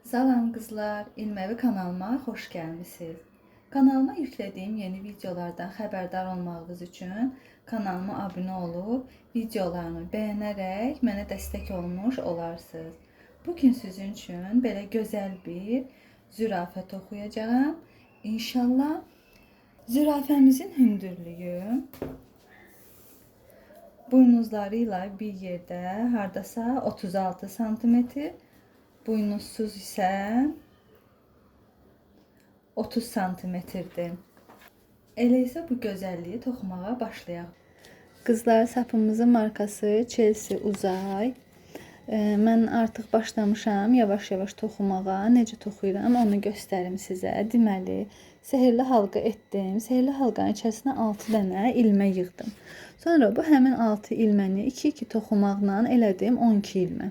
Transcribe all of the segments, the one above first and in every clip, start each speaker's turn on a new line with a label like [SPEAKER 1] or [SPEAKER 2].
[SPEAKER 1] Salam qızlar, İlməvi kanalıma xoş gəlmisiniz. Kanalıma yüklədiyim yeni videolardan xəbərdar olmağınız üçün kanalıma abunə olub, videolarımı bəyənərək mənə dəstək olmuş olarsınız. Bugün sizin üçün belə gözəl bir zürafə toxuyacağam. İnşallah zürafəmizin hündürlüyü buynuzları ilə bir yerdə hardasa 36 cm, buynuzsuz isə 30 santimetrdir. Elə isə bu gözəlliyi toxumağa başlayaq. Qızlar, sapımızın markası Chelsea Uzay. Mən artıq başlamışam yavaş-yavaş toxumağa. Necə toxuyuram onu göstərim sizə. Deməli, sehrli halqa etdim. Sehrli halqanın içərisinə 6 dənə ilmə yığdım. Sonra bu həmin 6 ilməni 2-2 toxumaqla elədim 12 ilmə.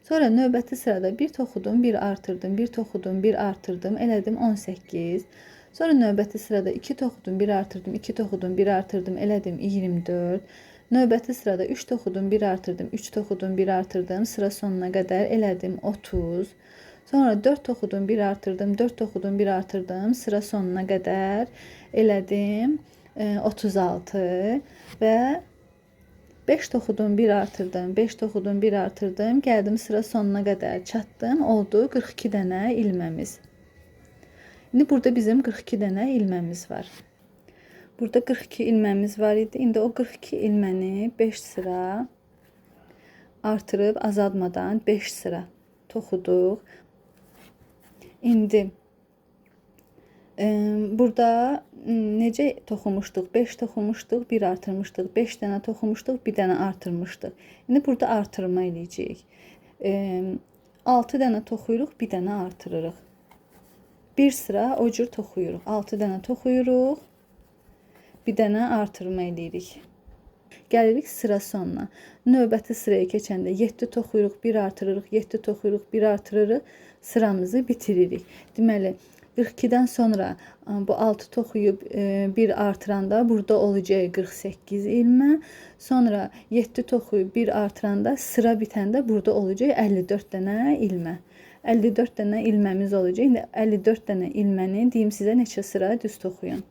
[SPEAKER 1] Sonra növbəti sırada bir toxudum, bir artırdım, bir toxudum, bir artırdım, elədim 18. Sonra növbəti sırada 2 toxudum, bir artırdım, 2 toxudum, bir artırdım, elədim 24. Növbəti sırada 3 toxudum, bir artırdım, 3 toxudum, bir artırdım, sıra sonuna qədər elədim 30. Sonra 4 toxudum, bir artırdım, 4 toxudum, bir artırdım, sıra sonuna qədər elədim 36 və 5 toxudum, bir artırdım, 5 toxudum, bir artırdım, gəldim sıra sonuna qədər çatdım, oldu 42 dənə ilməmiz. İndi burada bizim 42 dənə ilməmiz var. Burada 42 ilməmiz var idi. İndi o 42 ilməni 5 sıra artırıb azaltmadan 5 sıra toxuduq. İndi burada necə toxumuşduq? 5 toxumuşduq, 1 artırmışdıq. 5 dənə toxumuşduq, 1 dənə artırmışdıq. İndi burada artırma eləyəcəyik. 6 dənə toxuyuruq, 1 dənə artırırıq. Bir sıra o cür toxuyuruq. 6 dənə toxuyuruq, 1 dənə artırma eləyirik. Gəlirik sıra sonuna. Növbəti sıraya keçəndə 7 toxuyuruq, 1 artırırıq, 7 toxuyuruq, 1 artırırıq. Sıramızı bitiririk. Deməli, 42'den sonra bu 6 toxuyub 1 artıranda burada olacaq 48 ilmə. Sonra 7 toxuyub 1 artıranda sıra bitəndə burada olacaq 54 dənə ilmə. 54 dənə ilməmiz olacaq. İndi 54 dənə ilməni deyim sizə neçə sıra düz toxuyun.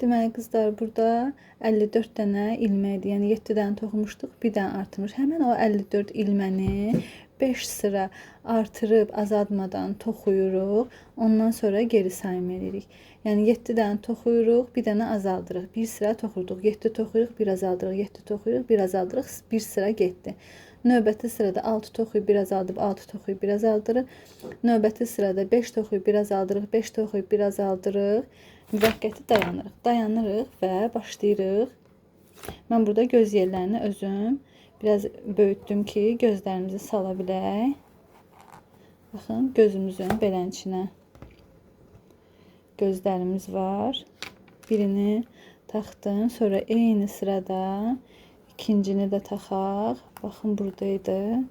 [SPEAKER 1] Deməli qızlar, burada 54 dənə ilmə idi. Yəni 7 dənə toxumuşduq, 1 dənə artırmış. Həmin o 54 ilməni 5 sıra artırıb azaltmadan toxuyuruq. Ondan sonra geri sayım edirik. Yəni 7 dənə toxuyuruq, 1 dənə azaldırıq. 1 sıra toxuyuruq, 7 toxuyuruq, 1 azaldırıq, 7 toxuyuruq, 1 azaldırıq, 1 sıra getdi. Növbəti sırada 6 toxuyub 1 azaldıb, 6 toxuyub 1 azaldırıq. Növbəti sırada 5 toxuyub 1 azaldırıq, 5 toxuyub 1 azaldırıq. Müvəqqəti dayanırıq. Dayanırıq və başlayırıq. Mən burada göz yerlərini özüm biraz böyütdüm ki, gözlərimizi sala bilək. Baxın, gözümüzün belənçinə gözlərimiz var. Birini taxdım. Sonra eyni sırada ikincini də taxaq. Baxın, buradaydı.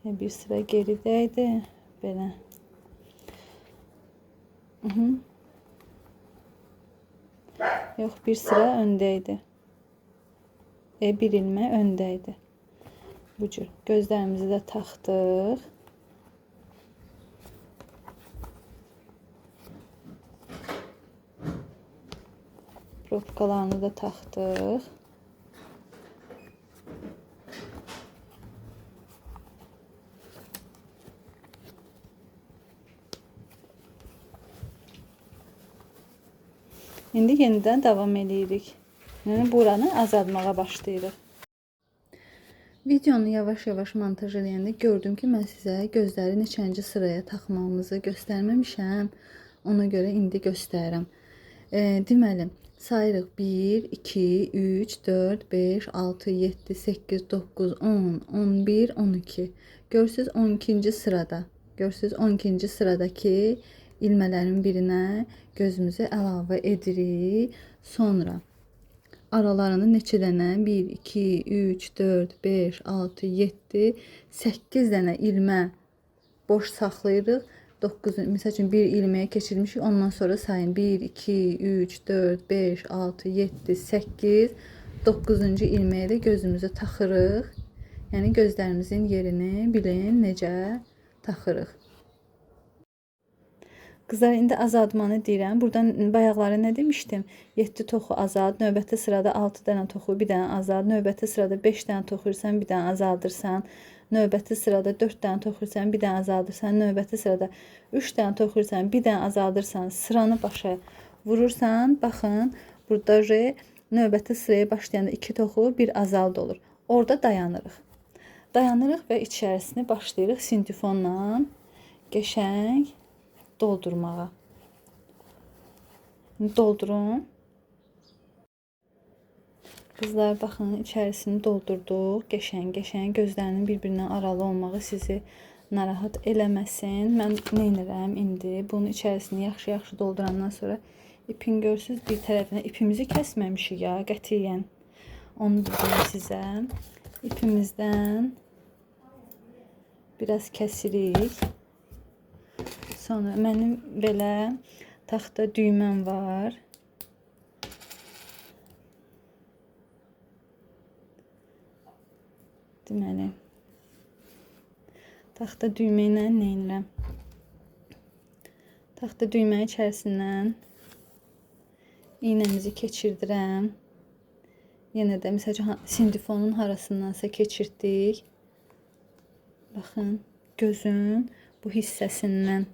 [SPEAKER 1] Bir sıra geridəydi. Belə. Yox, bir sıra öndəydi. Bir ilmə öndəydi. Bu cür. Gözlərimizi də taxdıq. Probkalarını da taxdıq. İndi yenidən davam edirik. Yəni buranı azaltmağa başlayırıq. Videonu yavaş-yavaş montaj edəndə gördüm ki, mən sizə gözləri neçənci sıraya taxmağımızı göstərməmişəm. Ona görə indi göstərirəm. Deməli, sayırıq 1, 2, 3, 4, 5, 6, 7, 8, 9, 10, 11, 12. Görürsünüz 12-ci sırada. Görürsünüz 12-ci sıradakı ilmələrin birinə gözümüzü əlavə edirik. Sonra aralarını neçə dənə? 1, 2, 3, 4, 5, 6, 7, 8 dənə ilmə boş saxlayırıq. 9, məsəl üçün bir ilməyə keçirmişik. Ondan sonra sayın 1, 2, 3, 4, 5, 6, 7, 8, 9-cu ilməyə də gözümüzü taxırıq. Yəni gözlərimizin yerini bilin necə taxırıq. Qızlar, indi azaltmanı deyirəm. Buradan bayaqları nə demişdim? 7 toxu azalt, növbəti sırada 6 dənə toxu, bir dənə azalt, növbəti sırada 5 dənə toxuyursan, bir dənə azaldırsan, növbəti sırada 4 dənə toxuyursan, bir dənə azaldırsan, növbəti sırada 3 dənə toxuyursan, bir dənə azaldırsan, sıranı başa vurursan, baxın, burada növbəti sıraya başlayanda 2 toxu, bir azald olur. Orada dayanırıq. Dayanırıq və içərisini başlayırıq sintifonla qəşəng doldurmağa. Doldurun. Qızlar, baxın, içərisini doldurduq. Qəşəng gözlərinin bir-birindən aralı olmağı sizi narahat eləməsin. Mən nə edirəm indi? Bunun içərisini yaxşı doldurandan sonra ipin görsüz bir tərəfinə ipimizi kəsməmişik ya, qətiyyən. Onu deyim sizə. İpimizdən biraz kəsirik. Sonra mənim belə taxta düyməm var. Deməli, taxta düymə ilə nə edirəm? Taxta düymə içərisindən iynəmizi keçirdirəm. Yenə də məsələn sindifonun harasındansa keçirtdik. Baxın, gözün bu hissəsindən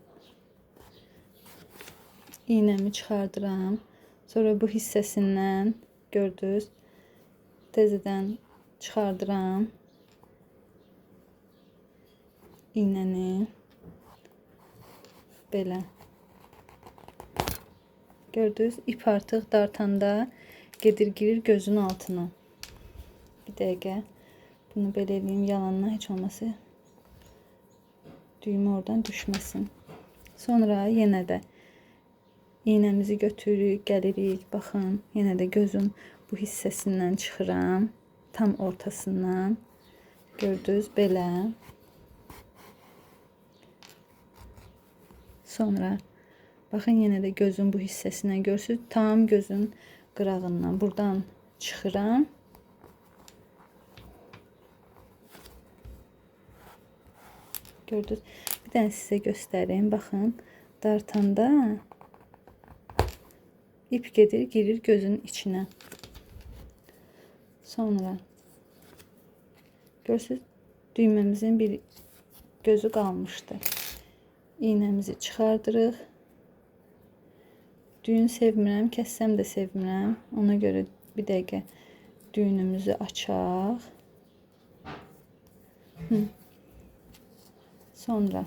[SPEAKER 1] iynəmi çıxardıram. Sonra bu hissəsindən gördünüz, təzədən çıxardıram iynəni. Belə. Gördünüz, ip artıq dartanda gedir, girir gözün altına. Bir dəqiqə bunu belə eləyim, yalandan heç olmasa düymə oradan düşməsin. Sonra yenə də iynəmizi götürürük, gəlirik. Baxın, yenə də gözün bu hissəsindən çıxıram. Tam ortasından. Gördünüz, belə. Sonra baxın, yenə də gözün bu hissəsindən görürsünüz. Tam gözün qırağından buradan çıxıram. Gördünüz. Bir dənə sizə göstərim. Baxın, dartanda ip gedir, girir gözün içinə. Sonra görürsünüz, düyməmizin bir gözü qalmışdı. İynəmizi çıxardırıq. Düyün sevmirəm, kəssəm də sevmirəm. Ona görə bir dəqiqə düyünümüzü açaq. Sonra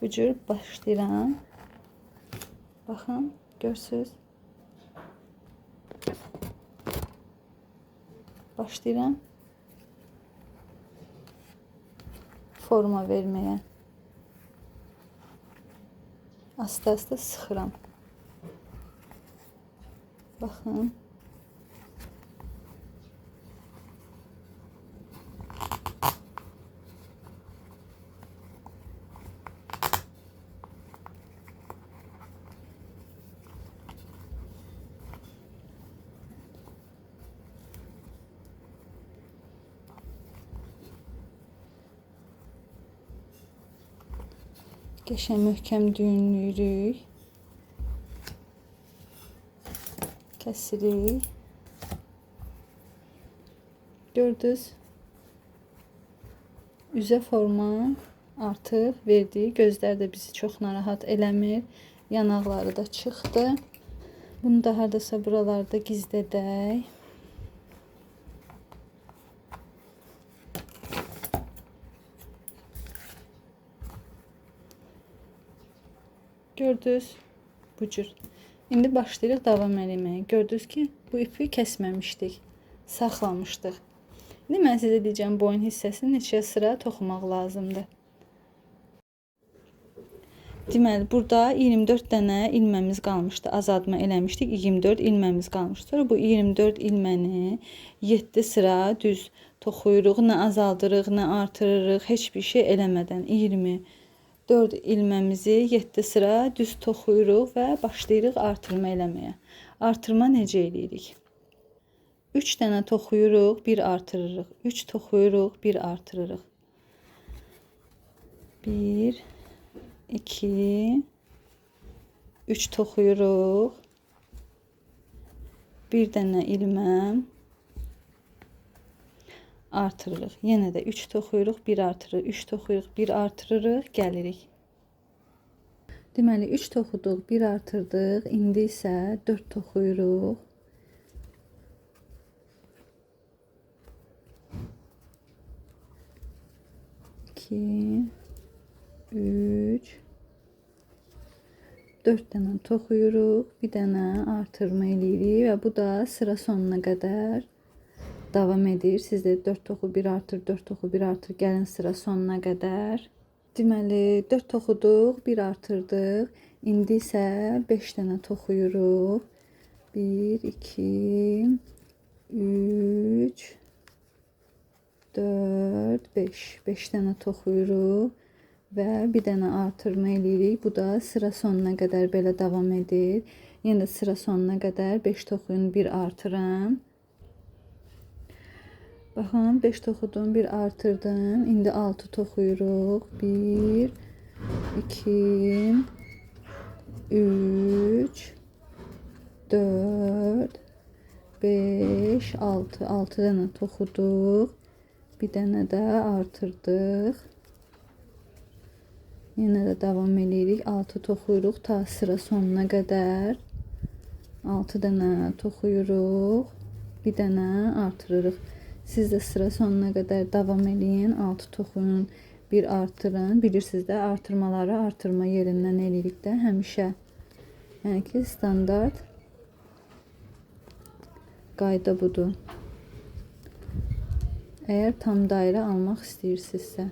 [SPEAKER 1] bu cür başlayıram. Baxın, görürsünüz. Başlayıram forma verməyə. Asta-asta sıxıram. Baxın. Qəşəng möhkəm düyünləyirik. Kəsirik. Gördünüz. Üzə forma artıq verdi. Gözlər də bizi çox narahat eləmir. Yanaqları da çıxdı. Bunu da hardasa buralarda gizlədək. Gördünüz, bu cür. İndi başlayırıq davam eləməyə. Gördünüz ki, bu ipi kəsməmişdik, saxlamışdıq. İndi mən sizə deyəcəm, boyun hissəsini neçə sıra toxumaq lazımdır. Deməli, burada 24 dənə ilməmiz qalmışdı. Azaltma eləmişdik, 24 ilməmiz qalmışdı. Sonra bu 24 ilməni 7 sıra düz toxuyuruq. Nə azaldırıq, nə artırırıq, heç bir şey eləmədən 24 ilməmizi 7 sıra düz toxuyuruq və başlayırıq artırma eləməyə. Artırma necə eləyirik? 3 dənə toxuyuruq, 1 artırırıq. 3 toxuyuruq, 1 artırırıq. 1 2 3 toxuyuruq. 1 dənə ilməm artırırıq. Yenə də 3 toxuyuruq, 1 artırırıq. 3 toxuyuruq, 1 artırırıq, gəlirik. Deməli 3 toxuduq, 1 artırdıq. İndi isə 4 toxuyuruq. 2 3 4 dənə toxuyuruq, bir dənə artırma eləyirik və bu da sıra sonuna qədər davam edir. Siz də 4 toxu 1 artır, 4 toxu 1 artır, gəlin sıra sonuna qədər. Deməli 4 toxuduq, 1 artırdıq. İndi isə 5 dənə toxuyuruq. 1 2 3 4 5 5 dənə toxuyuruq və bir dənə artırma eləyirik. Bu da sıra sonuna qədər belə davam edir. Yenə sıra sonuna qədər 5 toxuyun, 1 artırın. Baxın 5 toxudum, 1 artırdım. İndi 6 toxuyuruq. 1 2 3 4 5 6 6 dənə toxuduq. Bir dənə də artırdıq. Yenə də davam edirik. 6 toxuyuruq ta sıra sonuna qədər. 6 dənə toxuyuruq. Bir dənə artırırıq. Siz də sıra sonuna qədər davam edin. 6 toxuyun, 1 artırın. Bilirsiniz də artırmaları artırma yerindən eləyirik də həmişə. Yəni ki, standart qayda budur. Eğer tam daire almak istəyirsinizsə.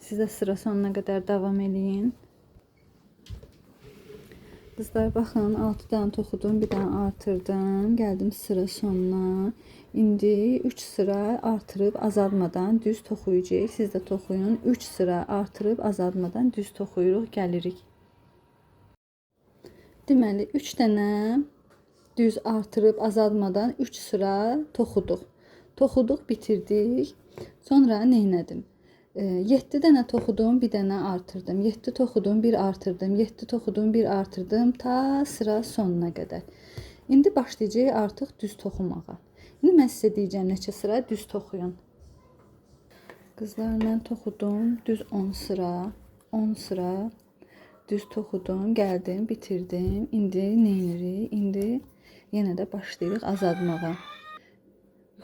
[SPEAKER 1] Siz də sıra sonuna qədər davam edin. Kızlar baxın 6 dənə toxudum, bir dənə artırdım. Gəldim sıra sonuna. İndi 3 sıra artırıb azaltmadan düz toxuyacağıq. Siz də toxuyun. 3 sıra artırıb azaltmadan düz toxuyuruq, gəlirik. Deməli 3 dənə düz artırıb azaltmadan 3 sıra toxuduq. Toxuduq, bitirdik. Sonra nə etdim? 7 dənə toxudum, bir dənə artırdım. 7 toxudum, 1 artırdım. 7 toxudum, 1 artırdım ta sıra sonuna qədər. İndi başlayacağıq artıq düz toxumağa. İndi mən sizə deyəcəm neçə sıra düz toxuyun. Qızlar, mən toxudum düz 10 sıra. 10 sıra düz toxudum, gəldim, bitirdim. İndi nə edirik? İndi yenə də başlayırıq azaltmağa.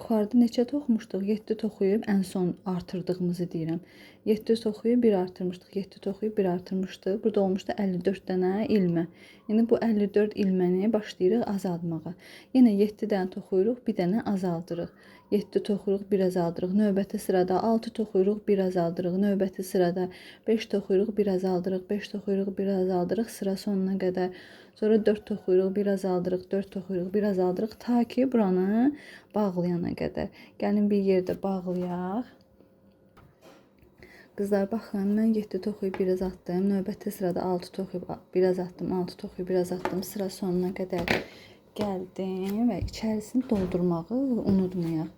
[SPEAKER 1] Yuxarıda neçə toxumuşduq? 7 toxuyub ən son artırdığımızı deyirəm. 7 toxuyub 1 artırmışdıq. 7 toxuyub 1 artırmışdıq. Burada olmuşdu 54 dənə ilmə. İndi bu 54 ilməni başlayırıq azaltmağa. Yenə 7 dənə toxuyuruq, bir dənə azaldırıq. 7 toxuyuruq, 1 azaldırıq. Növbəti sırada 6 toxuyuruq, 1 azaldırıq. Növbəti sırada 5 toxuyuruq, 1 azaldırıq. 5 toxuyuruq, 1 azaldırıq sıra sonuna qədər. Sonra 4 toxuyuruq, 1 azaldırıq, 4 toxuyuruq, 1 azaldırıq ta ki buranı bağlayana qədər. Gəlin bir yerdə bağlayaq. Qızlar baxın, mən 7 toxuyub 1 azaltdım. Növbəti sırada 6 toxuyub 1 azaltdım, 6 toxuyub 1 azaltdım. Sıra sonuna qədər gəldim və içərisini doldurmağı unutmayaq.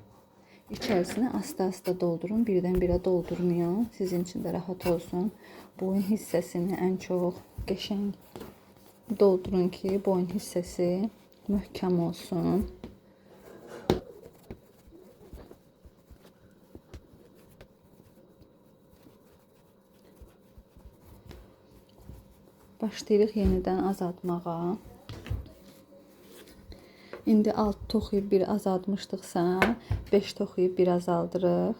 [SPEAKER 1] İçərisini asta-asta doldurun, birdən birə doldurmayın. Sizin üçün də rahat olsun. Boyun hissəsini ən çox qəşəng doldurun ki, boyun hissəsi möhkəm olsun. Başlayırıq yenidən azaltmağa. İndi 6 toxuyub 1 azaltmışdıqsa, 5 toxuyub 1 azaldırıq.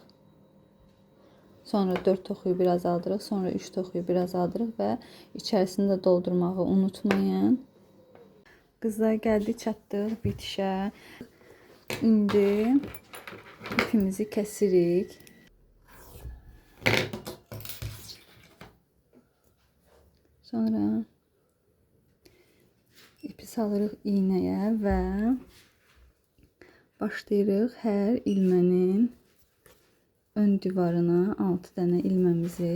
[SPEAKER 1] Sonra 4 toxuyub 1 azaldırıq. Sonra 3 toxuyub 1 azaldırıq və içərisini də doldurmağı unutmayın. Qızlar, gəldik çatdıq bitişə. İndi ipimizi kəsirik. Sonra ipi salırıq iynəyə və başlayırıq hər ilmənin ön divarına 6 dənə ilməmizi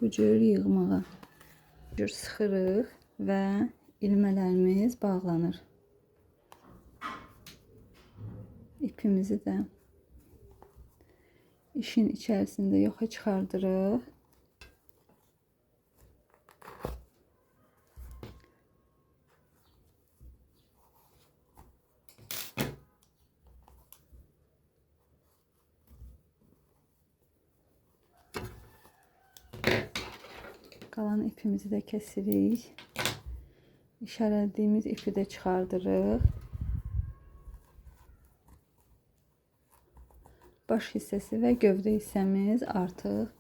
[SPEAKER 1] Bu cür yığmağa. Bu cür sıxırıq və ilmələrimiz bağlanır. İpimizi də işin içərisində yoxa çıxardırıq. Qalan ipimizi də kəsirik. İşarələdiyimiz ipi də çıxardırıq. Baş hissəsi və gövdə hissəmiz artıq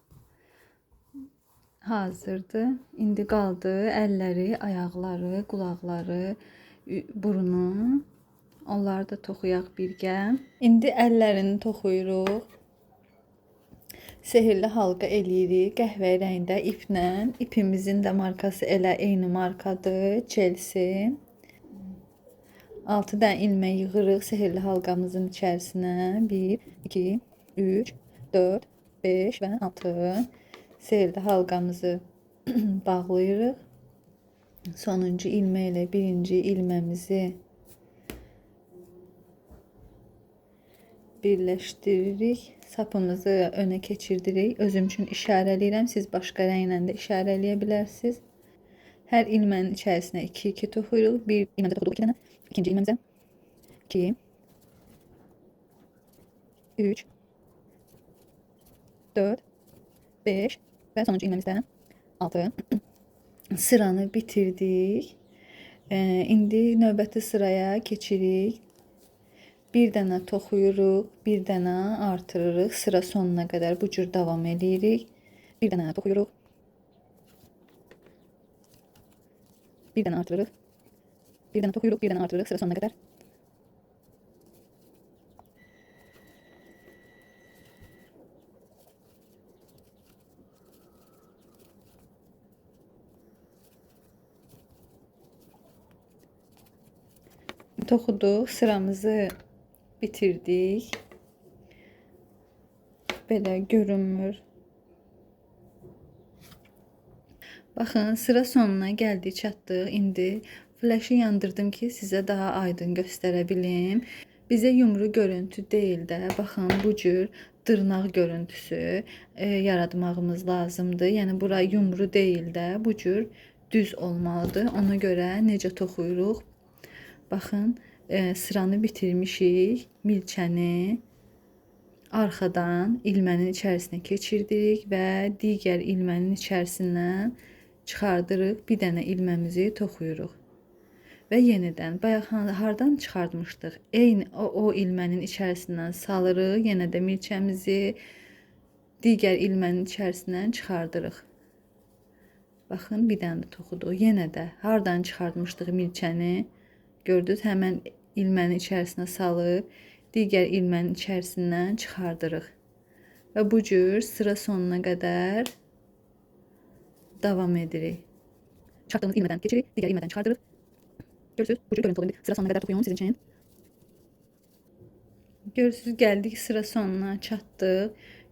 [SPEAKER 1] hazırdır. İndi qaldı əlləri, ayaqları, qulaqları, burnu. Onları da toxuyaq birgə. İndi əllərini toxuyuruq. Sehirli halqa eləyirik qəhvəyi rəngdə iplə. İpimizin də markası elə eyni markadır. Chelsea. 6 dənə ilmək yığırıq sehirli halqamızın içərisinə. 1, 2, 3, 4, 5 və 6. Sehirli halqamızı bağlayırıq. Sonuncu ilmək ilə birinci ilməmizi birləşdiririk. Sapımızı önə keçirdirik. Özüm üçün işarələyirəm. Siz başqa rənglə də işarələyə bilərsiniz. Hər ilmənin içərisinə 2-2 toxuyuruq. Bir ilməmizə toxuduq 2 dənə. İkinci ilməmizə 2, 3, 4, 5 və sonuncu ilməmizdə 6. Sıranı bitirdik. İndi növbəti sıraya keçirik. Bir dənə toxuyuruq, bir dənə artırırıq. Sıra sonuna qədər bu cür davam edirik. Bir dənə toxuyuruq. Bir dənə artırırıq. Bir dənə toxuyuruq, bir dənə artırırıq sıra sonuna qədər. Toxuduq, sıramızı bitirdik. Belə görünmür. Baxın, sıra sonuna gəldik, çatdıq. İndi flaşı yandırdım ki, sizə daha aydın göstərə bilim. Bizə yumru görüntü deyil də, baxın, bu cür dırnaq görüntüsü yaratmağımız lazımdır. Yəni, bura yumru deyil də, bu cür düz olmalıdır. Ona görə necə toxuyuruq? Baxın, sıranı bitirmişik. Milçəni arxadan ilmənin içərisinə keçirdik və digər ilmənin içərisindən çıxardırıq. Bir dənə ilməmizi toxuyuruq. Və yenidən bayaq hardan çıxartmışdıq? Eyni o ilmənin içərisindən salırıq. Yenə də milçəmizi digər ilmənin içərisindən çıxardırıq. Baxın, bir dənə də toxuduq. Yenə də hardan çıxartmışdıq milçəni? Gördünüz, həmən ilmənin içərisinə salıb, digər ilmənin içərisindən çıxardırıq. Və bu cür sıra sonuna qədər davam edirik. Çıxardığımız ilmədən keçirik, digər ilmədən çıxardırıq. Görürsünüz, bu cür görüntü olur. Sıra sonuna qədər toxuyun sizin üçün. Görürsünüz, gəldik sıra sonuna çatdıq.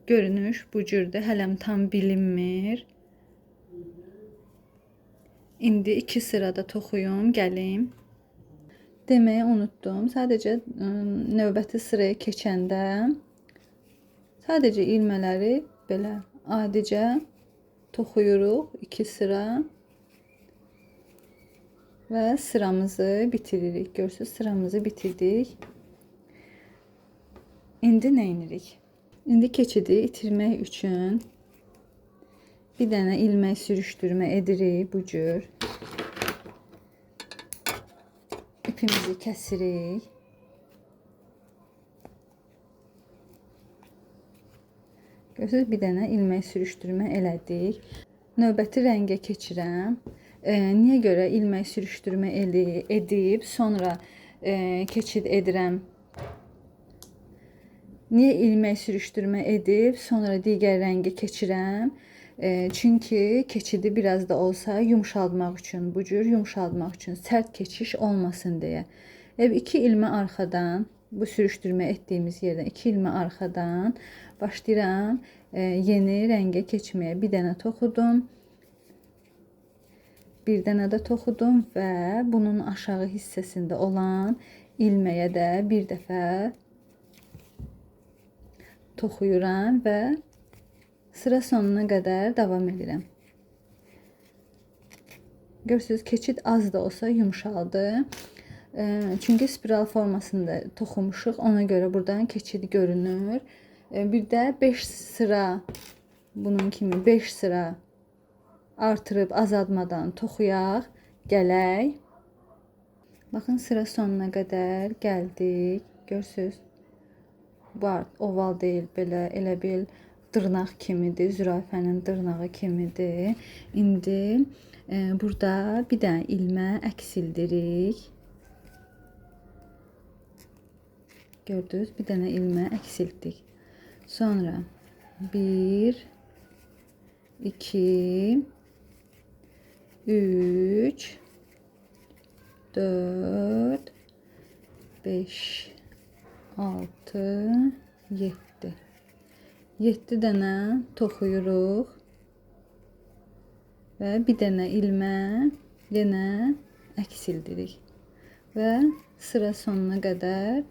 [SPEAKER 1] Görünüş bu cürdür, hələm tam bilinmir. İndi 2 sırada toxuyum, gəlim. Deməyi unutdum. Sadəcə növbəti sıraya keçəndə sadəcə ilmələri belə adicə toxuyuruq 2 sıra və sıramızı bitiririk. Görürsünüz, sıramızı bitirdik. İndi nə edirik? İndi keçidi itirmək üçün bir dənə ilmək sürüşdürmə edirik bu cür. İpimizi kəsirik. Görürsünüz, bir dənə ilmək sürüşdürmə elədik. Növbəti rəngə keçirəm. Niyə görə ilmək sürüşdürmə edib sonra keçid edirəm? Niyə ilmək sürüşdürmə edib sonra digər rəngə keçirəm? Çünki keçidi biraz da olsa yumşaltmaq üçün, bu cür yumşaltmaq üçün, sərt keçiş olmasın deyə. 2 ilmə arxadan, bu sürüşdürmə etdiyimiz yerdən 2 ilmə arxadan başlayıram yeni rəngə keçməyə bir dənə toxudum. Bir dənə də toxudum və bunun aşağı hissəsində olan ilməyə də bir dəfə toxuyuram və sıra sonuna qədər davam edirəm. Görürsünüz, keçid az da olsa yumşaldı. Çünki spiral formasında toxumuşuq, ona görə buradan keçid görünür. Bir də 5 sıra, bunun kimi 5 sıra artırıb azaltmadan toxuyaq, gələk. Baxın, sıra sonuna qədər gəldik. Görürsünüz, bu oval deyil, belə elə bil dırnaq kimidir, zürafənin dırnağı kimidir. İndi burada bir dənə ilmə əksildirik. Gördünüz, bir dənə ilmə əksildik. Sonra 1, 2, 3, 4, 5, 6, 7. 7 dənə toxuyuruq və bir dənə ilmə yenə əksildirik və sıra sonuna qədər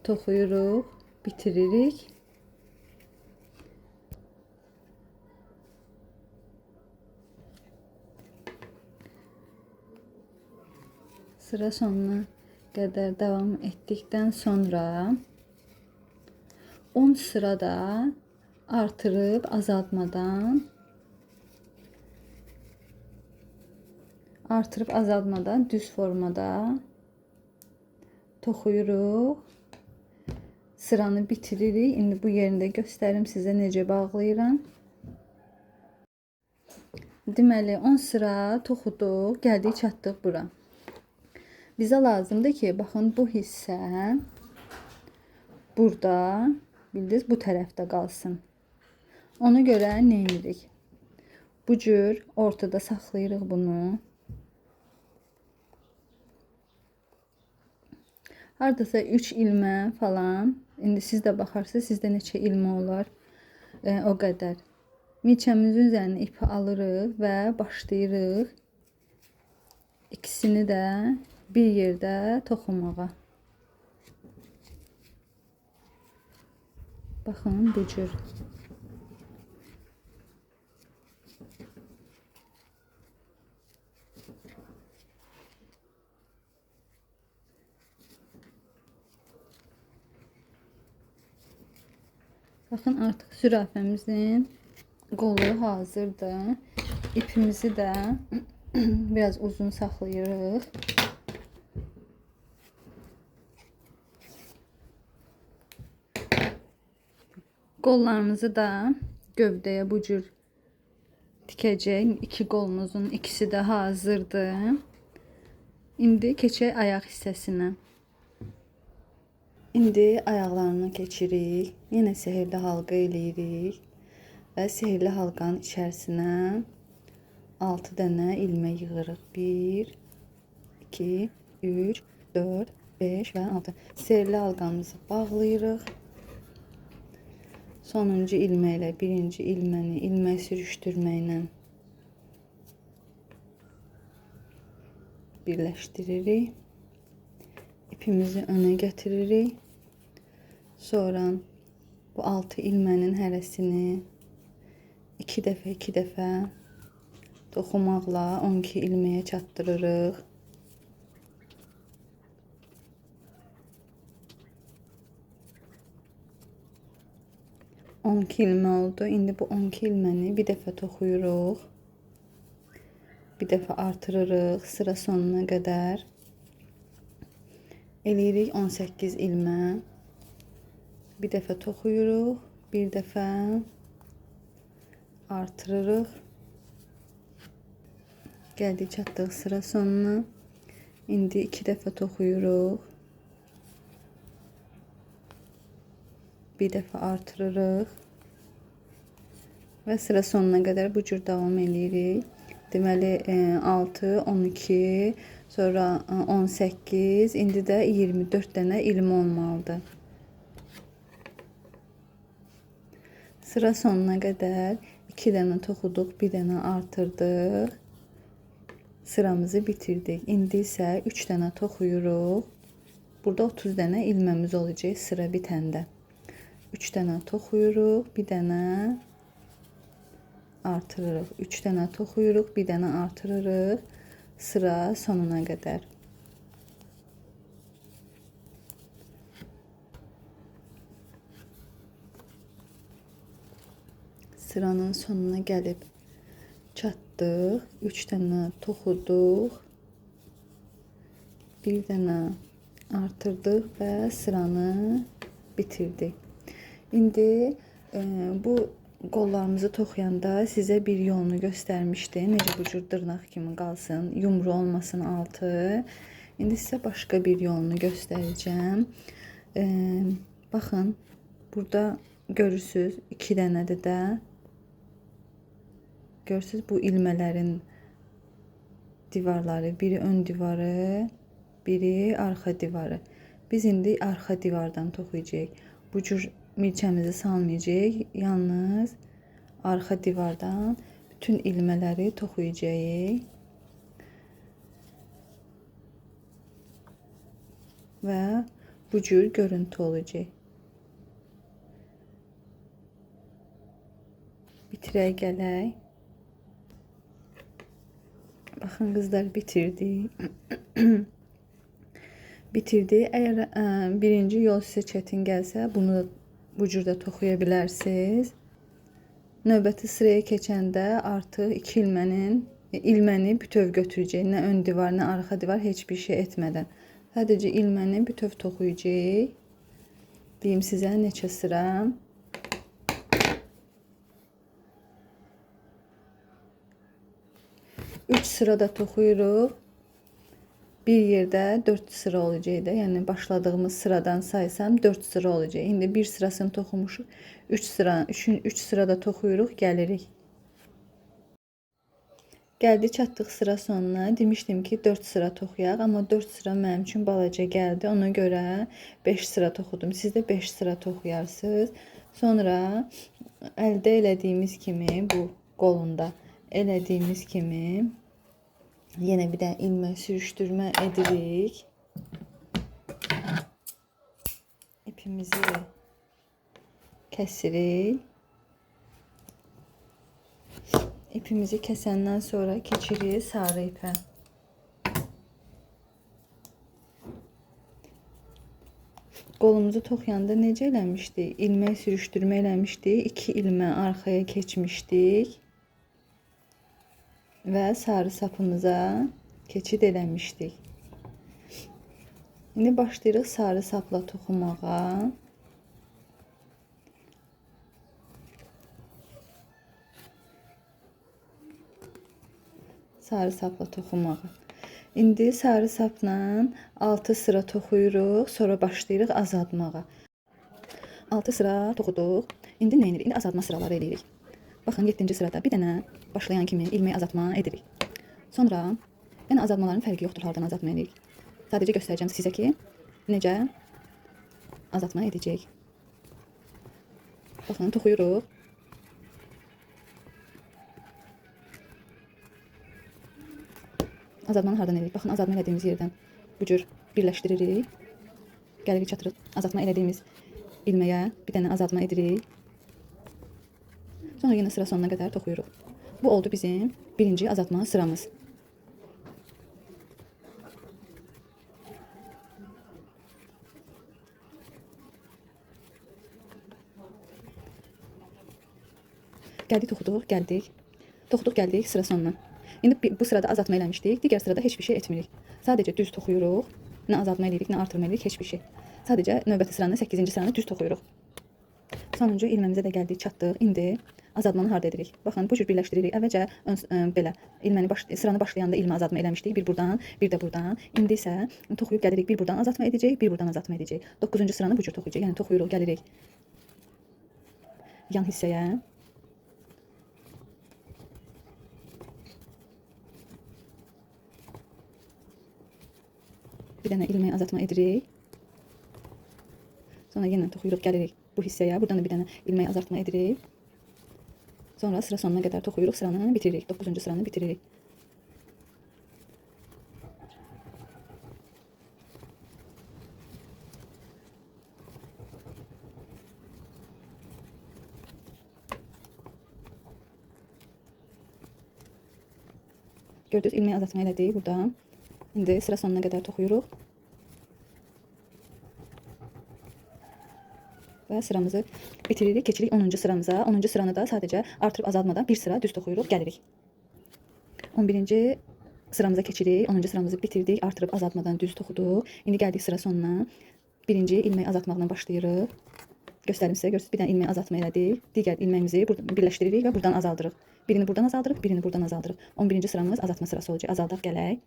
[SPEAKER 1] toxuyuruq, bitiririk. Sıra sonuna qədər davam etdikdən sonra 10 sırada artırıb azaltmadan düz formada toxuyuruq. Sıranı bitiririk. İndi bu yerində göstərim sizə necə bağlayıram. Deməli 10 sıra toxuduq, gəldik çatdıq bura. Bizə lazımdır ki, baxın, bu hissə burada, bildiniz, bu tərəfdə qalsın. Ona görə nə edirik? Bu cür ortada saxlayırıq bunu. Hardasa 3 ilmə falan. İndi siz də baxarsınız, sizdə neçə ilmə olar, o qədər. Milçəmizin üzərinə ipi alırıq və başlayırıq ikisini də bir yerdə toxumağa. Baxın, bu cür. Baxın, artıq zürafəmizin qolu hazırdır. İpimizi də biraz uzun saxlayırıq. Qollarımızı da gövdəyə bu cür tikəcək. İki qolumuzun ikisi də hazırdır. İndi keçək ayaq hissəsinə. İndi ayaqlarını keçirik. Yenə sehirli halqa eləyirik. Və sehirli halqanın içərisinə 6 dənə ilmə yığırıq. 1, 2, 3, 4, 5 və 6. Sehirli halqamızı bağlayırıq. Sonuncu ilmə ilə birinci ilməni ilmək sürüşdürməklə birləşdiririk. İpimizi önə gətiririk. Sonra bu 6 ilmənin hərəsini 2 dəfə toxumaqla 12 ilməyə çatdırırıq. On 12 ilmə oldu. İndi bu 12 ilməni bir dəfə toxuyuruq. Bir dəfə artırırıq sıra sonuna qədər. Eləyirik 18 ilmə. Bir dəfə toxuyuruq, bir dəfə artırırıq. Gəldik çatdıq sıra sonuna. İndi 2 dəfə toxuyuruq. Bir dəfə artırırıq. Və sıra sonuna qədər bu cür davam eləyirik. Deməli 6, 12, sonra 18, indi də 24 dənə ilmə olmalıdır. Sıra sonuna qədər 2 dənə toxuduq, 1 dənə artırdıq. Sıramızı bitirdik. İndi isə 3 dənə toxuyuruq. Burada 30 dənə ilməmiz olacaq sıra bitəndə. 3 dənə toxuyuruq, 1 dənə artırırıq. 3 dənə toxuyuruq, 1 dənə artırırıq sıra sonuna qədər. Sıranın sonuna gəlib çatdıq. 3 dənə toxuduq. 1 dənə artırdıq və sıranı bitirdik. İndi bu qollarımızı toxuyanda sizə bir yolunu göstərmişdim. Necə bu cür dırnaq kimi qalsın, yumru olmasın altı. İndi sizə başqa bir yolunu göstərəcəm. Baxın, burada görürsüz 2 dənədir də. Görürsüz bu ilmələrin divarları, biri ön divarı, biri arxa divarı. Biz indi arxa divardan toxuyacağıq. Bu cür milçəmizi salmayacağıq. Yalnız arxa divardan bütün ilmələri toxuyacağıq. Və bu cür görüntü olacaq. Bitirək gələk. Baxın qızlar, bitirdik. Bitirdi. Əgər birinci yol sizə çətin gəlsə, bunu bu cürdə toxuya bilərsiniz. Növbəti sıraya keçəndə artıq 2 ilməni bütöv götürəcək. Nə ön divar, nə arxa divar, heç bir şey etmədən. Sadəcə ilməni bütöv toxuyacaq. Deyim sizə neçə sıra. 3 sırada toxuyuruq. Bir yerdə 4 sıra olacaq da. Yəni başladığımız sıradan saysam 4 sıra olacaq. İndi bir sırasını toxumuşuq. 3 sırada toxuyuruq, gəlirik. Gəldi, çatdıq sıra sonuna. Demişdim ki 4 sıra toxuyaq, amma 4 sıra mənim üçün balaca gəldi. Ona görə 5 sıra toxudum. Siz də 5 sıra toxuyarsınız. Sonra əldə elədiyimiz kimi bu qolunda elədiyimiz kimi yenə bir də ilmə sürüşdürmə edirik. İpimizi kəsirik. İpimizi kəsəndən sonra keçirik sarı ipə. Qolumuzu toxuyanda necə eləmişdik? İlmək sürüşdürmə eləmişdik. 2 ilmə arxaya keçmişdik. Və sarı sapımıza keçid eləmişdik. İndi başlayırıq sarı sapla toxumağa. Sarı sapla toxumağa. İndi sarı sapla 6 sıra toxuyuruq, sonra başlayırıq azaltmağa. 6 sıra toxuduq. İndi nə edirik? İndi azaltma sıraları edirik. Baxın, 7-ci sırada bir dənə başlayan kimi ilməyi azaltma edirik. Sonra, yəni azaltmaların fərqi yoxdur, hardan azaltma edirik. Sadəcə göstərəcəm sizə ki, necə azaltma edəcək. Baxın, toxuyuruq. Azaltmanı hardan edirik? Baxın, azaltma elədiyimiz yerdən bu cür birləşdiririk. Gəlirik, çatırıq. Azaltma elədiyimiz ilməyə bir dənə azaltma edirik. Sonra yenə sıra sonuna qədər toxuyuruq. Bu oldu bizim birinci azaltma sıramız. Gəldik, toxuduq, gəldik. Toxuduq, gəldik sıra sonuna. İndi bu sırada azaltma eləmişdik. Digər sırada heç bir şey etmirik. Sadəcə düz toxuyuruq. Nə azaltma edirik, nə artırma edirik, heç bir şey. Sadəcə növbəti sıranı, 8-ci sıranı düz toxuyuruq. Sonuncu ilməmizə də gəldik, çatdıq. İndi azaltmanı harda edirik? Baxın, bu cür birləşdiririk. Əvvəlcə belə sıranı başlayanda ilmə azaltma eləmişdik. Bir buradan, bir də buradan. İndi isə toxuyub gəlirik. Bir buradan azaltma edəcək, bir buradan azaltma edəcək. 9-cu sıranı bu cür toxuyacaq. Yəni toxuyuruq, gəlirik yan hissəyə. Bir dənə ilməyi azaltma edirik. Sonra yenə toxuyuruq, gəlirik bu hissəyə. Buradan da bir dənə ilməyi azaltma edirik. Sonra sıra sonuna qədər toxuyuruq, sıranı bitiririk. 9-cu sıranı bitiririk. Gördünüz, ilmeği azaltma elədik burada. İndi sıra sonuna qədər toxuyuruq. Və sıramızı bitiririk, keçirik 10-cu sıramıza. 10-cu sıranı da sadəcə artırıb azaltmadan bir sıra düz toxuyuruq, gəlirik. 11-ci sıramıza keçirik, 10-cu sıramızı bitirdik, artırıb azaltmadan düz toxuduq. İndi gəldik sıra sonuna. Birinci ilmeği azaltmaqla başlayırıq. Göstərim sizə, görürsünüz, bir dənə ilmeği azaltma elədik. Digər ilmeğimizi birləşdiririk və buradan azaldırıq. Birini buradan azaldırıq, birini buradan azaldırıq. 11-ci sıramız azaltma sırası olacaq. Azaldaq gələk.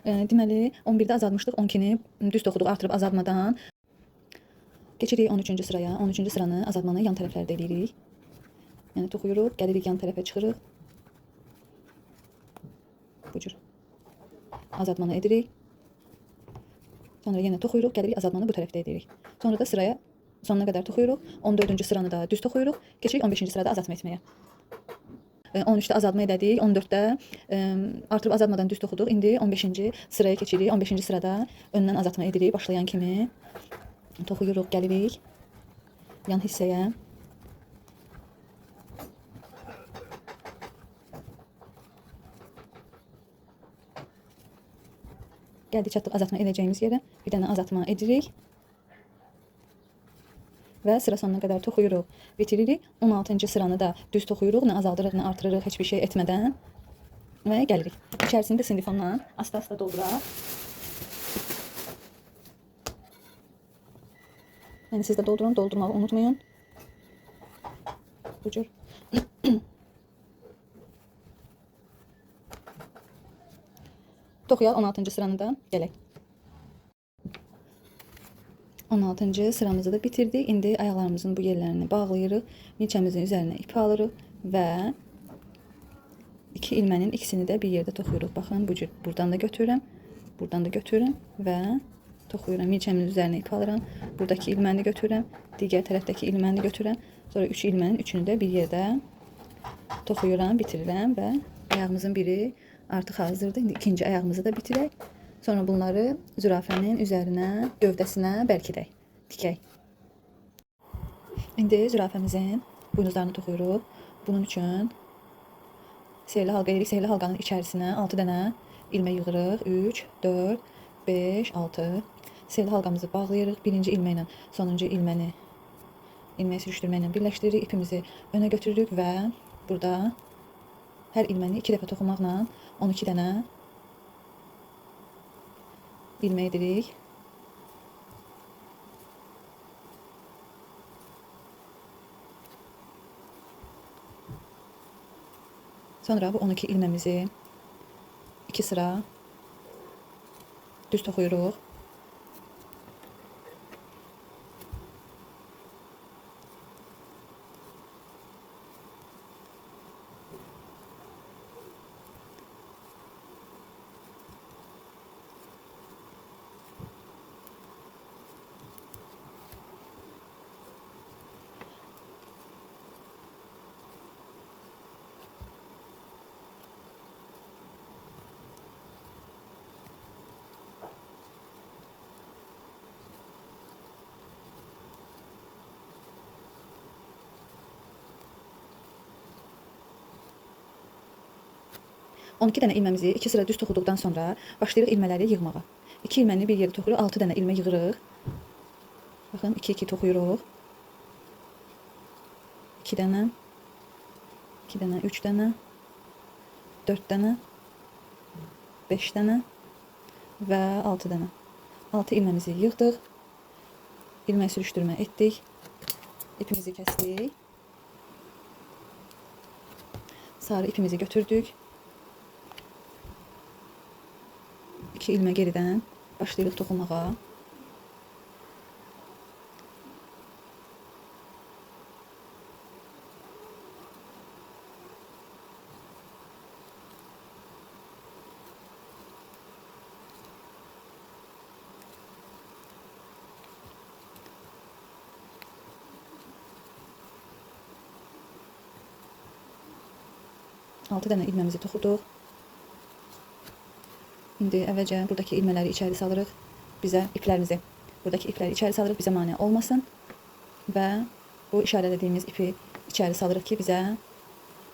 [SPEAKER 1] Deməli, 11-də azaltmışdıq, 12-ni düz toxuduq, artırıb azaltmadan. Keçirik 13-cü sıraya. 13-cü sıranı azaltmanı yan tərəflərdə edirik. Yəni toxuyuruq, gəlirik yan tərəfə çıxırıq. Bu cür. Azaltmanı edirik. Sonra yenə toxuyuruq, gəlirik azaltmanı bu tərəfdə edirik. Sonra da sıraya sonuna qədər toxuyuruq. 14-cü sıranı da düz toxuyuruq. Keçirik 15-ci sırada azaltma etməyə. 13-də azaltma elədik. 14-də artırıb azaltmadan düz toxuduq. İndi 15-ci sıraya keçirik. 15-ci sırada öndən azaltma edirik başlayan kimi. Toxuyuruq, gəlirik yan hissəyə. Gəldik, çatdıq azaltma edəcəyimiz yerə. Bir dənə azaltma edirik. Və sıra sonuna qədər toxuyuruq, bitiririk. 16-cı sıranı da düz toxuyuruq, nə azaldırıq, nə artırırıq, heç bir şey etmədən. Və gəlirik. İçərisini də sindifonla asta-asta dolduraq. Yəni siz də doldurun, doldurmağı unutmayın. Bu cür. Toxuyaq 16-cı sıranı da gələk. 16-cı sıramızı da bitirdik. İndi ayaqlarımızın bu yerlərini bağlayırıq. Milçəmizin üzərinə ip alırıq və iki ilmənin ikisini də bir yerdə toxuyuruq. Baxın, bu cür buradan da götürürəm, buradan da götürürəm və toxuyuram. Milçəmin üzərinə ip alıram. Buradakı ilməni götürürəm, digər tərəfdəki ilməni götürürəm. Sonra 3 ilmənin üçünü də bir yerdə toxuyuram, bitirirəm və ayağımızın biri artıq hazırdır. İndi ikinci ayağımızı da bitirək. Sonra bunları zürafənin üzərinə, gövdəsinə bərkidək, tikək. İndi zürafəmizin buynuzlarını toxuyuruq. Bunun üçün seyirli halqa edirik. Seyirli halqanın içərisinə 6 dənə ilmək yığırıq. 3, 4, 5, 6. Seyirli halqamızı bağlayırıq. Birinci ilməklə sonuncu ilməni ilmək sürüşdürməklə birləşdiririk. İpimizi önə götürürük və burada hər ilməni 2 dəfə toxumaqla 12 dənə ilmək edirik. Sonra bu 12 ilməmizi 2 sıra düz toxuyuruq. On iki dənə ilməmizi 2 sıra düz toxuduqdan sonra başlayırıq ilmələri yığmağa. 2 ilməni bir yerə toxuyuruq, 6 dənə ilmə yığırıq. Baxın, 2-2 toxuyuruq. 2 dənə, 2 dənə, 3 dənə, 4 dənə, 5 dənə və 6 dənə. 6 ilməmizi yığdıq. İlmək sürüşdürmə etdik. İpimizi kəsdik. Sarı ipimizi götürdük. 2 ilmə geridən başlayırıq toxumağa. 6 dənə ilməmizi toxuduq. İndi əvvəlcə buradakı ilmələri içəri salırıq. Bizə iplərimizi, buradakı ipləri içəri salırıq, bizə mane olmasın. Və bu işarələdiyimiz ipi içəri salırıq ki, bizə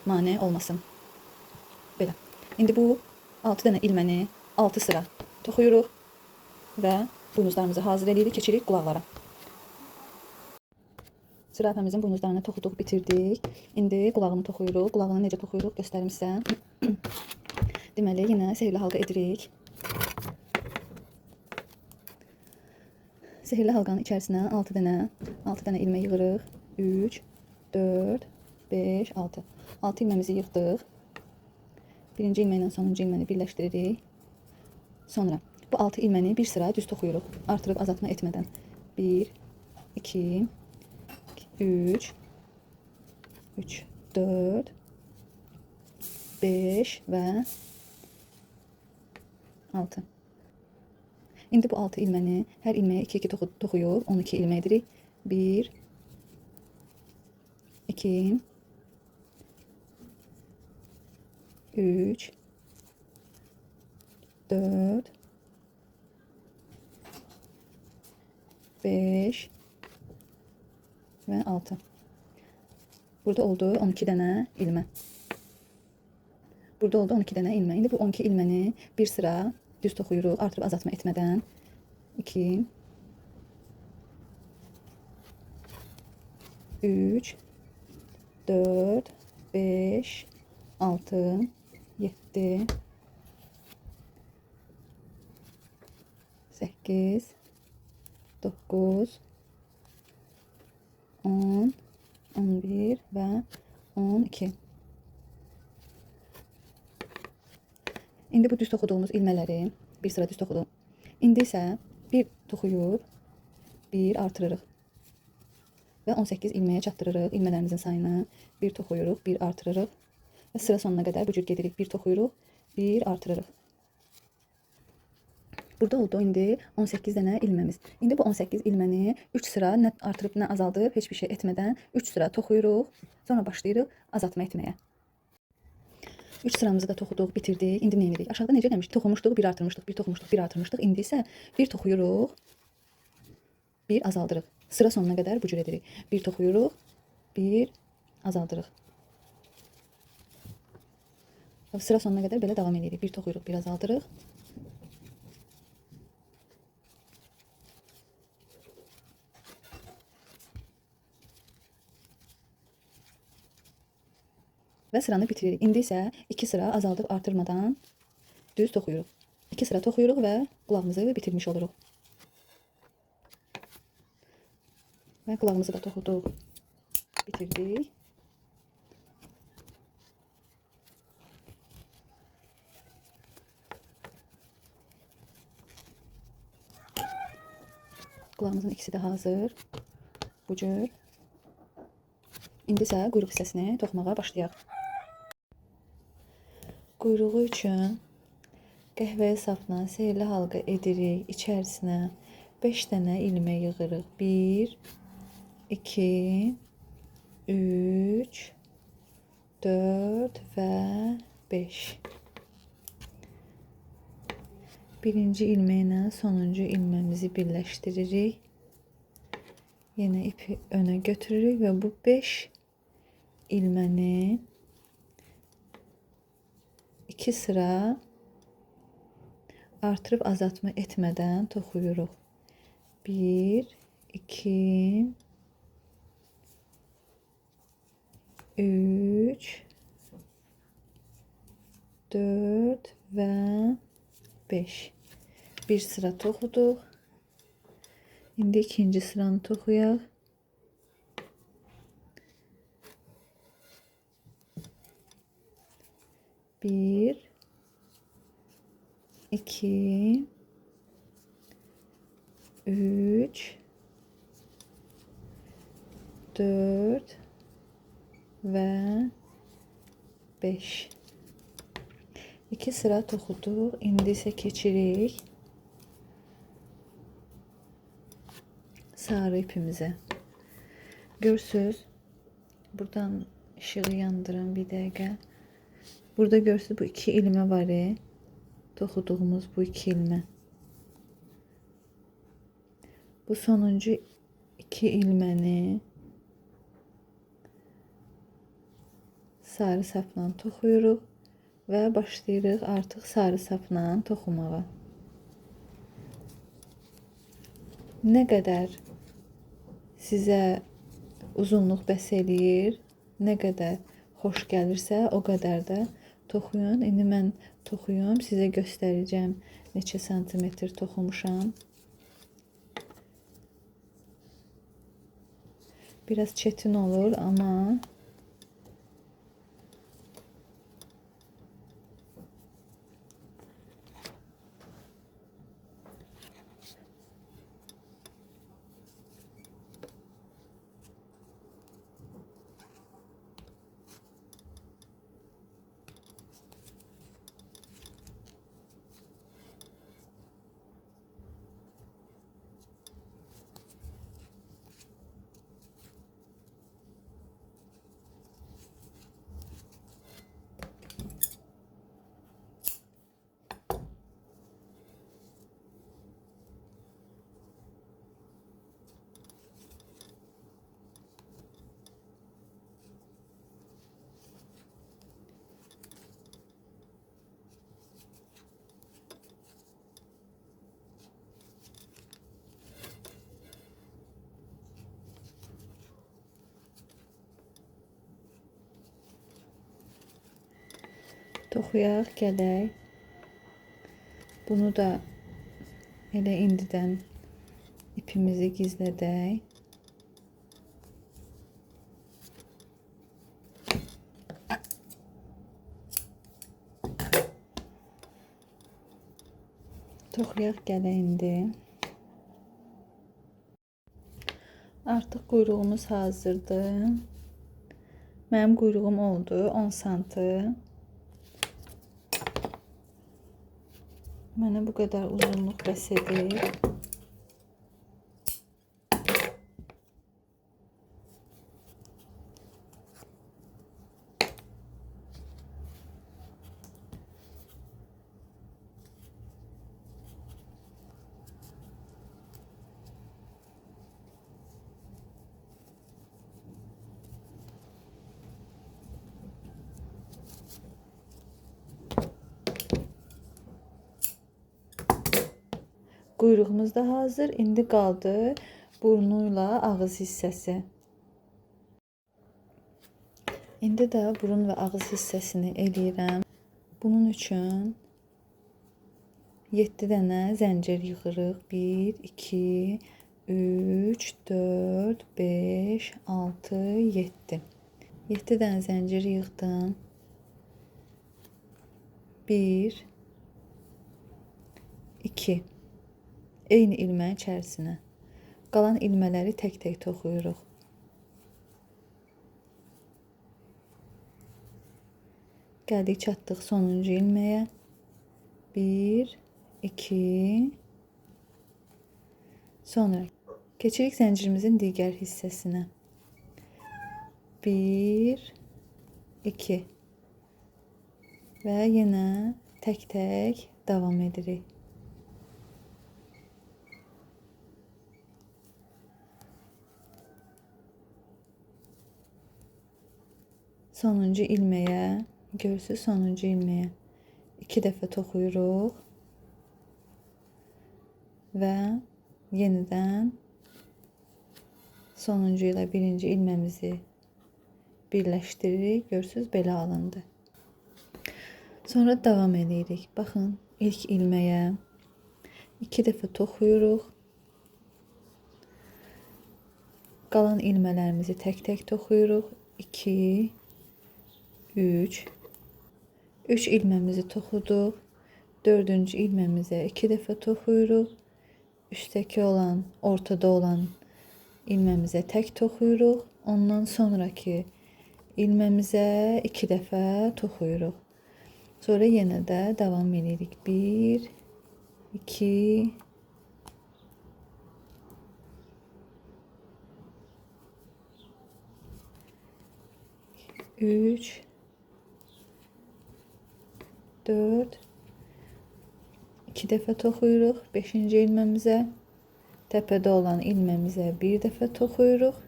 [SPEAKER 1] mane olmasın. Belə. İndi bu 6 dənə ilməni 6 sıra toxuyuruq və buynuzlarımızı hazır edirik, keçirik qulaqlara. Zürafəmizin buynuzlarını toxuduq, bitirdik. İndi qulağını toxuyuruq. Qulağını necə toxuyuruq göstərim sizə. Deməli, yenə sehirli halqa edirik. Sehirli halqanın içərisinə 6 dənə ilmə yığırıq. 3, 4, 5, 6. 6 ilməmizi yığdıq. Birinci ilmə ilə sonuncu ilməni birləşdiririk. Sonra bu 6 ilməni bir sıra düz toxuyuruq. Artırıb azaltma etmədən. 1, 2, 3, 4, 5 və 6. İndi bu 6 ilməni hər ilməyə 2-2 toxuyub 12 ilmə edirik. 1, 2, 3, 4, 5 və 6. Burada oldu 12 dənə ilmə. Burada oldu 12 dənə ilmə. İndi bu 12 ilməni bir sıra düz toxuyuruq, artırıb azaltma etmədən. 2, 3, 4, 5, 6, 7, 8, 9, 10, 11 və 12. İndi bu düz toxuduğumuz ilmələri bir sıra düz toxuduq. İndi isə bir toxuyub, bir artırırıq. Və 18 ilməyə çatdırırıq ilmələrimizin sayını. Bir toxuyuruq, bir artırırıq. Və sıra sonuna qədər bu cür gedirik. Bir toxuyuruq, bir artırırıq. Burada oldu indi 18 dənə ilməmiz. İndi bu 18 ilməni 3 sıra nə artırıb nə azaldıb, heç bir şey etmədən 3 sıra toxuyuruq. Sonra başlayırıq azaltma etməyə. 3 sıramızı da toxuduq, bitirdik. İndi nə edirik? Aşağıda necə eləmişdik? Toxumuşduq, bir artırmışdıq, bir toxumuşduq, bir artırmışdıq. İndi isə bir toxuyuruq, bir azaldırıq. Sıra sonuna qədər bu cür edirik. Bir toxuyuruq, bir azaldırıq. Sıra sonuna qədər belə davam edirik. Bir toxuyuruq, bir azaldırıq. Və sıranı bitiririk. İndi isə 2 sıra azaldıb artırmadan düz toxuyuruq. 2 sıra toxuyuruq və qulağımızı bitirmiş oluruq. Və qulağımızı da toxuduq, bitirdik. Qulağımızın ikisi də hazır. Bu cür. İndi isə quyruq hissəsini toxumağa başlayaq. Quyruğu üçün qəhvəyi sapla sehirli halqa edirik. İçərisinə 5 dənə ilmə yığırıq. 1, 2, 3, 4 və 5. Birinci ilmə ilə sonuncu ilməmizi birləşdiririk. Yenə ipi önə götürürük və bu 5 ilməni 2 sıra artırıb azaltma etmədən toxuyuruq. 1, 2, 3, 4 və 5. Bir sıra toxuduq. İndi ikinci sıranı toxuyaq. Bir, iki, üç, dört və 5. 2 sıra toxuduq. İndi isə keçirik sarı ipimizə. Görsüz, buradan ışığı yandırın bir dəqiqə. Burada görürsünüz bu 2 ilmə var. Toxuduğumuz bu 2 ilmə. Bu sonuncu 2 ilməni sarı sapla toxuyuruq və başlayırıq artıq sarı sapla toxumağa. Nə qədər sizə uzunluq bəs eləyir, nə qədər xoş gəlirsə, o qədər də toxuyun. İndi mən toxuyum, sizə göstərəcəm neçə santimetr toxumuşam. Biraz çətin olur, amma toxuyaq gələk. Bunu da elə indidən ipimizi gizlədək. Toxuyaq gələk indi. Artıq quyruğumuz hazırdır. Mənim quyruğum oldu 10 santı. Mənə bu qədər uzunluq bəs edir. Quyruğumuz da hazır. İndi qaldı burnuyla ağız hissəsi. İndi də burun və ağız hissəsini eləyirəm. Bunun üçün 7 dənə zəncir yığırıq. 1, 2, 3, 4, 5, 6, 7. 7 dənə zəncir yığdım. 1, 2. Eyni ilməyin içərisinə. Qalan ilmələri tək-tək toxuyuruq. Gəldik, çatdıq sonuncu ilməyə. 1, 2. Sonra keçirik zəncirimizin digər hissəsinə. 1, 2. Və yenə tək-tək davam edirik. Sonuncu ilməyə, görürsünüz, sonuncu ilməyə 2 dəfə toxuyuruq və yenidən sonuncu ilə birinci ilməmizi birləşdiririk. Görürsünüz, belə alındı. Sonra davam edirik. Baxın, ilk ilməyə 2 dəfə toxuyuruq. Qalan ilmələrimizi tək-tək toxuyuruq. 2, 3 ilməmizi toxuduq. 4-cü ilməmizə 2 dəfə toxuyuruq. Üstdəki olan, ortada olan ilməmizə tək toxuyuruq. Ondan sonraki ilməmizə 2 dəfə toxuyuruq. Sonra yenə də davam edirik. 1, 2, 3, 4, 2 dəfə toxuyuruq 5-ci ilməmizə, təpədə olan ilməmizə bir dəfə toxuyuruq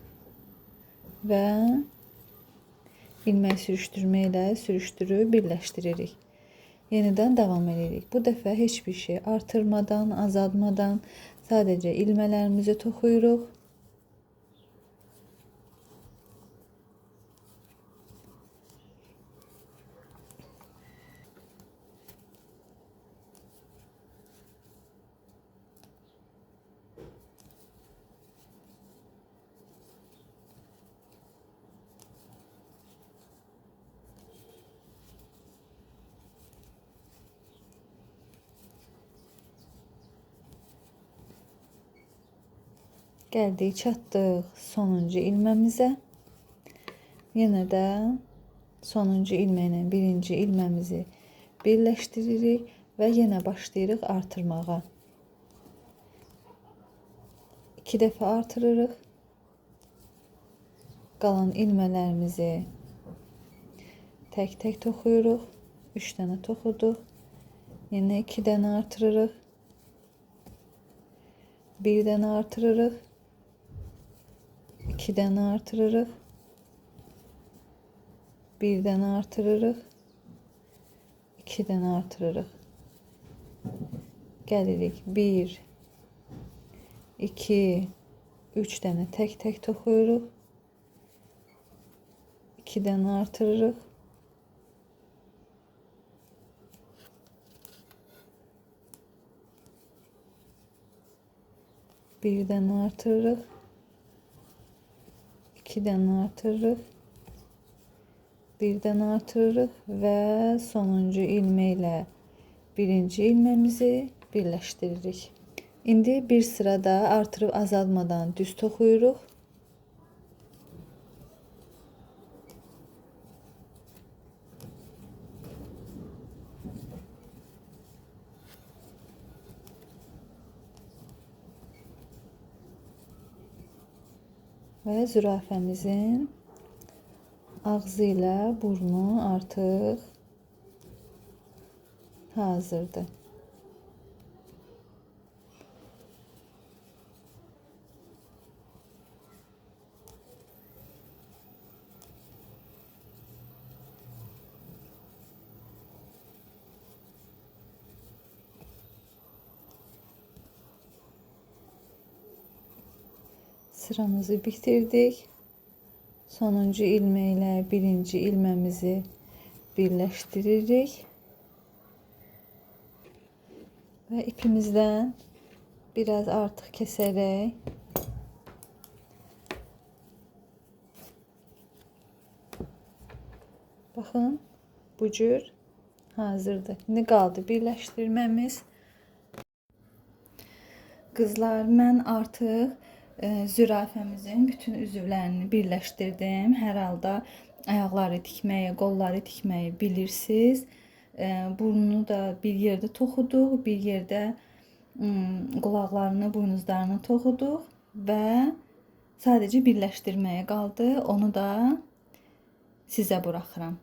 [SPEAKER 1] və ilmək sürüşdürmə ilə sürüşdürüb birləşdiririk. Yenidən davam edirik. Bu dəfə heç bir şey artırmadan, azaltmadan sadəcə ilmələrimizi toxuyuruq. Gəldik, çatdıq sonuncu ilməmizə. Yenə də sonuncu ilməklə birinci ilməmizi birləşdiririk və yenə başlayırıq artırmağa. 2 dəfə artırırıq. Qalan ilmələrimizi tək-tək toxuyuruq. 3 dənə toxuduq. Yenə 2 dənə artırırıq. 1 dənə artırırıq. 2 dənə artırırıq. 1 dənə artırırıq. 2 dənə artırırıq. Gəlirik 1, 2, 3 dənə tək-tək toxuyuruq. 2 dənə artırırıq. 1 dənə artırırıq. 2 dənə artırırıq. 1 dənə artırırıq və sonuncu ilmək ilə birinci ilməmizi birləşdiririk. İndi bir sırada artırıb azaltmadan düz toxuyuruq. Və zürafəmizin ağzı ilə burnu artıq hazırdır. Sıramızı bitirdik. Sonuncu ilmək ilə birinci ilməmizi birləşdiririk. Və ipimizdən biraz artıq kəsərək baxın, bu cür hazırdır. İndi qaldı birləşdirməmiz. Qızlar, mən artıq zürafəmizin bütün üzvlərini birləşdirdim. Hər halda ayaqları tikməyi, qolları tikməyi bilirsiniz. Burnunu da bir yerdə toxuduq, bir yerdə qulaqlarını, buynuzlarını toxuduq və sadəcə birləşdirməyə qaldı. Onu da sizə buraxıram.